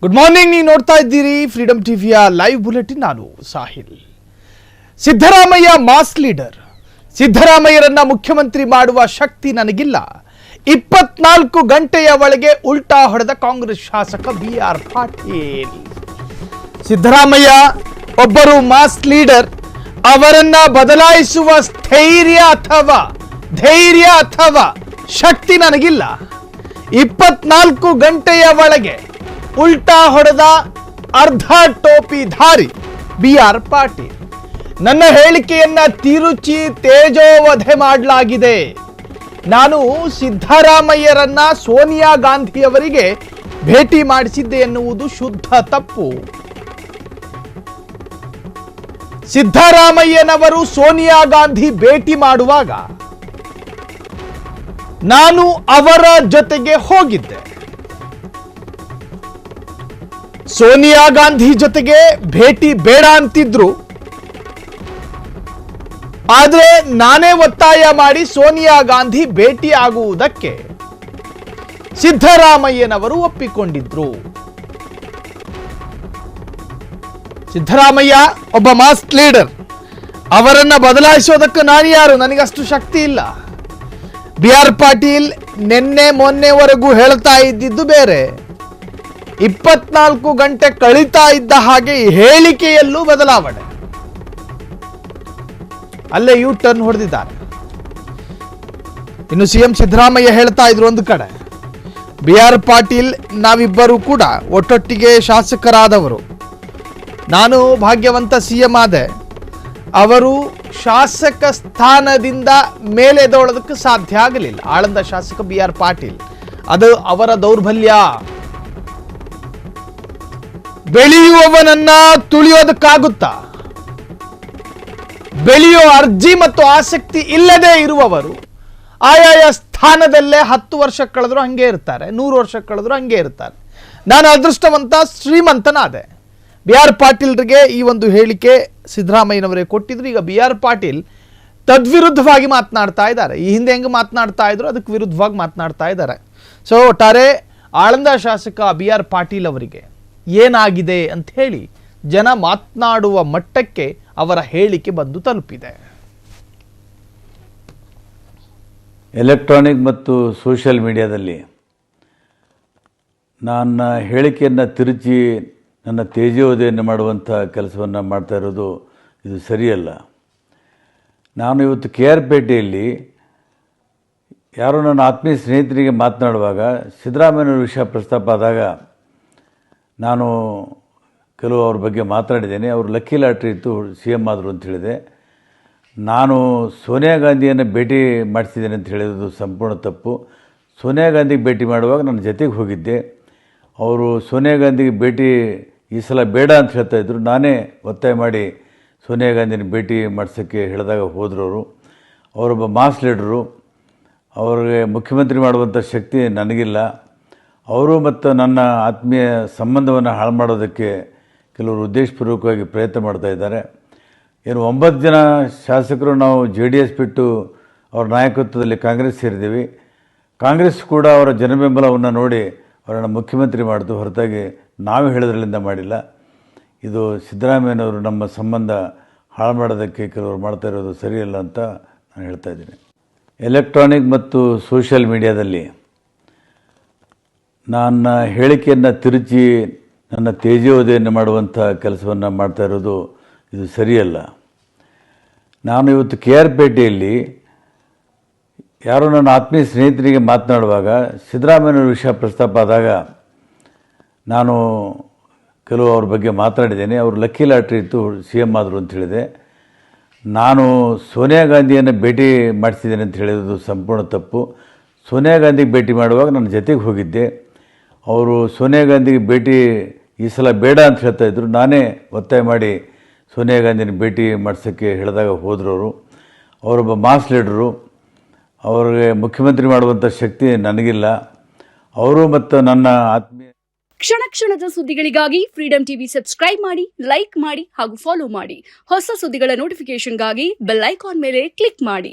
Good morning. ನೀವು ನೋಡ್ತಾ ಇದ್ದೀರಿ ಫ್ರೀಡಮ್ ಟಿವಿಯ ಲೈವ್ ಬುಲೆಟಿನ್. ನಾನು ಸಾಹಿಲ್. Siddaramaiah mass leader. ಸಿದ್ದರಾಮಯ್ಯರನ್ನ ಮುಖ್ಯಮಂತ್ರಿ ಮಾಡುವ ಶಕ್ತಿ ನನಗಿಲ್ಲ. 24 ಗಂಟೆಯ ಒಳಗೆ ಉಲ್ಟಾ ಹೊಡೆದ ಕಾಂಗ್ರೆಸ್ ಶಾಸಕ BR ಪಾಟೀಲ್. ಸಿದ್ದರಾಮಯ್ಯ ಒಬ್ಬರು ಮಾಸ್ ಲೀಡರ್. ಅವರನ್ನ ಬದಲಾಯಿಸುವ ಧೈರ್ಯ ಅಥವಾ ಶಕ್ತಿ ನನಗಿಲ್ಲ. 24 ಗಂಟೆಯ ಒಳಗೆ ಉಲ್ಟಾ ಹೊಡೆದ ಅರ್ಧ ಟೋಪಿಧಾರಿ BR ಪಾಟೀಲ್. ನನ್ನ ಹೇಳಿಕೆಯನ್ನ ತಿರುಚಿ ತೇಜೋವಧೆ ಮಾಡಲಾಗಿದೆ. ನಾನು ಸಿದ್ದರಾಮಯ್ಯರನ್ನ ಸೋನಿಯಾ ಗಾಂಧಿಯವರಿಗೆ ಭೇಟಿ ಮಾಡಿಸಿದ್ದೆ ಎನ್ನುವುದು ಶುದ್ಧ ತಪ್ಪು. ಸಿದ್ದರಾಮಯ್ಯನವರು ಸೋನಿಯಾ ಗಾಂಧಿ ಭೇಟಿ ಮಾಡುವಾಗ ನಾನು ಅವರ ಜೊತೆಗೆ ಹೋಗಿದ್ದೆ. ಸೋನಿಯಾ ಗಾಂಧಿ ಜೊತೆಗೆ ಭೇಟಿ ಬೇಡ ಅಂತಿದ್ರು. ಆದರೆ ನಾನೇ ಒತ್ತಾಯ ಮಾಡಿ ಸೋನಿಯಾ ಗಾಂಧಿ ಭೇಟಿ ಆಗುವುದಕ್ಕೆ ಸಿದ್ದರಾಮಯ್ಯನವರು ಒಪ್ಪಿಕೊಂಡಿದ್ರು. ಸಿದ್ದರಾಮಯ್ಯ ಒಬ್ಬ ಮಾಸ್ ಲೀಡರ್. ಅವರನ್ನ ಬದಲಾಯಿಸೋದಕ್ಕೆ ನಾನು ಯಾರು? ನನಗಷ್ಟು ಶಕ್ತಿ ಇಲ್ಲ. BR ಪಾಟೀಲ್ ಮೊನ್ನೆವರೆಗೂ ಹೇಳ್ತಾ ಇದ್ದಿದ್ದು ಬೇರೆ. 24 ಗಂಟೆ ಕಳೀತಾ ಇದ್ದ ಹಾಗೆ ಹೇಳಿಕೆಯಲ್ಲೂ ಬದಲಾವಣೆ. ಅಲ್ಲೇ ಟರ್ನ್ ಹೊಡೆದಿದ್ದಾರೆ. ಇನ್ನು CM ಸಿದ್ದರಾಮಯ್ಯ ಹೇಳ್ತಾ ಇದ್ರು ಒಂದು ಕಡೆ, BR ಪಾಟೀಲ್ ನಾವಿಬ್ಬರು ಕೂಡ ಒಟ್ಟೊಟ್ಟಿಗೆ ಶಾಸಕರಾದವರು. ನಾನು ಭಾಗ್ಯವಂತ CM ಆದೆ. ಅವರು ಶಾಸಕ ಸ್ಥಾನದಿಂದ ಮೇಲೆದೋಳೋದಕ್ಕೆ ಸಾಧ್ಯ ಆಗಲಿಲ್ಲ. ಆಳಂದ ಶಾಸಕ BR ಪಾಟೀಲ್. ಅದು ಅವರ ದೌರ್ಬಲ್ಯ. ಬೆಳೆಯುವವನನ್ನ ತುಳಿಯೋದಕ್ಕಾಗುತ್ತಾ? ಬೆಳೆಯೋ ಅರ್ಜಿ ಮತ್ತು ಆಸಕ್ತಿ ಇಲ್ಲದೆ ಇರುವವರು ಆಯಾಯ ಸ್ಥಾನದಲ್ಲೇ 10 ವರ್ಷ ಕಳೆದ್ರು ಹಂಗೆ ಇರ್ತಾರೆ, 100 ವರ್ಷ ಕಳೆದ್ರು ಹಂಗೆ ಇರ್ತಾರೆ. ನಾನು ಅದೃಷ್ಟವಂತ, ಶ್ರೀಮಂತನಾದೆ. BR ಪಾಟೀಲ್ರಿಗೆ ಈ ಒಂದು ಹೇಳಿಕೆ ಸಿದ್ದರಾಮಯ್ಯನವರೇ ಕೊಟ್ಟಿದ್ರು. ಈಗ BR ಪಾಟೀಲ್ ತದ್ವಿರುದ್ಧವಾಗಿ ಮಾತನಾಡ್ತಾ ಇದ್ದಾರೆ. ಈ ಹಿಂದೆ ಹೆಂಗೆ ಮಾತನಾಡ್ತಾ ಇದ್ರು ಅದಕ್ಕೆ ವಿರುದ್ಧವಾಗಿ ಮಾತನಾಡ್ತಾ ಇದ್ದಾರೆ. ಸೊ ಒಟ್ಟಾರೆ ಆಳಂದ ಶಾಸಕ BR ಪಾಟೀಲ್ ಅವರಿಗೆ ಏನಾಗಿದೆ ಅಂತ ಹೇಳಿ ಜನ ಮಾತನಾಡುವ ಮಟ್ಟಕ್ಕೆ ಅವರ ಹೇಳಿಕೆ ಬಂದು ತಲುಪಿದೆ. ಎಲೆಕ್ಟ್ರಾನಿಕ್ ಮತ್ತು ಸೋಷಿಯಲ್ ಮೀಡಿಯಾದಲ್ಲಿ ನನ್ನ ಹೇಳಿಕೆಯನ್ನು ತಿರುಚಿ ನನ್ನ ತೇಜೋವಧೆಯನ್ನು ಮಾಡುವಂಥ ಕೆಲಸವನ್ನು ಮಾಡ್ತಾ ಇರೋದು ಇದು ಸರಿಯಲ್ಲ. ನಾನು ಇವತ್ತು KR ಪೇಟೆಯಲ್ಲಿ ಯಾರೋ ನನ್ನ ಆತ್ಮೀಯ ಸ್ನೇಹಿತರಿಗೆ ಮಾತನಾಡುವಾಗ ಸಿದ್ದರಾಮಯ್ಯನವರ ವಿಷಯ ಪ್ರಸ್ತಾಪ ಆದಾಗ ನಾನು ಕೆಲವು ಅವ್ರ ಬಗ್ಗೆ ಮಾತನಾಡಿದ್ದೇನೆ. ಅವರು ಲಕ್ಕಿ ಲಾಟ್ರಿ ಇತ್ತು, CM ಆದರು ಅಂತ ಹೇಳಿದೆ. ನಾನು ಸೋನಿಯಾ ಗಾಂಧಿಯನ್ನು ಭೇಟಿ ಮಾಡಿಸಿದ್ದೇನೆ ಅಂತ ಹೇಳಿರೋದು ಸಂಪೂರ್ಣ ತಪ್ಪು. ಸೋನಿಯಾ ಗಾಂಧಿಗೆ ಭೇಟಿ ಮಾಡುವಾಗ ನನ್ನ ಜೊತೆಗೆ ಹೋಗಿದ್ದೆ. ಅವರು ಸೋನಿಯಾ ಗಾಂಧಿಗೆ ಭೇಟಿ ಈ ಸಲ ಬೇಡ ಅಂತ ಹೇಳ್ತಾಯಿದ್ರು. ನಾನೇ ಒತ್ತಾಯ ಮಾಡಿ ಸೋನಿಯಾ ಗಾಂಧಿನ ಭೇಟಿ ಮಾಡಿಸೋಕ್ಕೆ ಹೇಳಿದಾಗ ಹೋದರು. ಅವರೊಬ್ಬ ಮಾಸ್ ಲೀಡರು. ಅವ್ರಿಗೆ ಮುಖ್ಯಮಂತ್ರಿ ಮಾಡುವಂಥ ಶಕ್ತಿ ನನಗಿಲ್ಲ. ಅವರು ಮತ್ತು ನನ್ನ ಆತ್ಮೀಯ ಸಂಬಂಧವನ್ನು ಹಾಳು ಮಾಡೋದಕ್ಕೆ ಕೆಲವರು ಉದ್ದೇಶಪೂರ್ವಕವಾಗಿ ಪ್ರಯತ್ನ ಮಾಡ್ತಾ ಇದ್ದಾರೆ. ಏನು 9 ಜನ ಶಾಸಕರು ನಾವು JDS ಬಿಟ್ಟು ಅವ್ರ ನಾಯಕತ್ವದಲ್ಲಿ ಕಾಂಗ್ರೆಸ್ ಸೇರಿದ್ದೀವಿ. ಕಾಂಗ್ರೆಸ್ ಕೂಡ ಅವರ ಜನಬೆಂಬಲವನ್ನು ನೋಡಿ ಅವರನ್ನು ಮುಖ್ಯಮಂತ್ರಿ ಮಾಡಿತು, ಹೊರತಾಗಿ ನಾವು ಹೇಳೋದ್ರಲ್ಲಿಂದ ಮಾಡಿಲ್ಲ. ಇದು ಸಿದ್ದರಾಮಯ್ಯನವರು ನಮ್ಮ ಸಂಬಂಧ ಹಾಳು ಮಾಡೋದಕ್ಕೆ ಕೆಲವರು ಮಾಡ್ತಾ ಇರೋದು ಸರಿಯಲ್ಲ ಅಂತ ನಾನು ಹೇಳ್ತಾ ಇದ್ದೀನಿ. ಎಲೆಕ್ಟ್ರಾನಿಕ್ ಮತ್ತು ಸೋಷಿಯಲ್ ಮೀಡಿಯಾದಲ್ಲಿ ನನ್ನ ಹೇಳಿಕೆಯನ್ನು ತಿರುಚಿ ನನ್ನ ತೇಜೋವಧೆಯನ್ನು ಮಾಡುವಂಥ ಕೆಲಸವನ್ನು ಮಾಡ್ತಾ ಇರೋದು ಇದು ಸರಿಯಲ್ಲ. ನಾನು ಇವತ್ತು KR ಪೇಟೆಯಲ್ಲಿ ಯಾರೋ ನನ್ನ ಆತ್ಮೀಯ ಸ್ನೇಹಿತರಿಗೆ ಮಾತನಾಡುವಾಗ ಸಿದ್ದರಾಮಯ್ಯನವರ ವಿಷಯ ಪ್ರಸ್ತಾಪ ಆದಾಗ ನಾನು ಕೆಲವು ಅವ್ರ ಬಗ್ಗೆ ಮಾತನಾಡಿದ್ದೇನೆ. ಅವರು ಲಕ್ಕಿ ಲಾಟ್ರಿ ಇತ್ತು, CM ಆದರು ಅಂತ ಹೇಳಿದೆ. ನಾನು ಸೋನಿಯಾ ಗಾಂಧಿಯನ್ನು ಭೇಟಿ ಮಾಡಿಸಿದ್ದೇನೆ ಅಂತ ಹೇಳಿರೋದು ಸಂಪೂರ್ಣ ತಪ್ಪು. ಸೋನಿಯಾ ಗಾಂಧಿಗೆ ಭೇಟಿ ಮಾಡುವಾಗ ನನ್ನ ಜೊತೆಗೆ ಹೋಗಿದ್ದೆ. ಅವರು ಸೋನಿಯಾ ಗಾಂಧಿಗೆ ಭೇಟಿ ಈ ಸಲ ಬೇಡ ಅಂತ ಹೇಳ್ತಾಯಿದ್ರು. ನಾನೇ ಒತ್ತಾಯ ಮಾಡಿ ಸೋನಿಯಾ ಗಾಂಧಿನ ಭೇಟಿ ಮಾಡಿಸೋಕ್ಕೆ ಹೇಳಿದಾಗ ಹೋದರು. ಅವರೊಬ್ಬ ಮಾಸ್ ಲೀಡರು. ಅವ್ರಿಗೆ ಮುಖ್ಯಮಂತ್ರಿ ಮಾಡುವಂಥ ಶಕ್ತಿ ನನಗಿಲ್ಲ. ಅವರು ಮತ್ತು ನನ್ನ ಆತ್ಮೀಯ ಕ್ಷಣ ಕ್ಷಣದ ಸುದ್ದಿಗಳಿಗಾಗಿ ಫ್ರೀಡಮ್ ಟಿವಿ ಸಬ್ಸ್ಕ್ರೈಬ್ ಮಾಡಿ, ಲೈಕ್ ಮಾಡಿ ಹಾಗೂ ಫಾಲೋ ಮಾಡಿ. ಹೊಸ ಸುದ್ದಿಗಳ ನೋಟಿಫಿಕೇಶನ್ಗಾಗಿ ಬೆಲ್ ಐಕಾನ್ ಮೇಲೆ ಕ್ಲಿಕ್ ಮಾಡಿ.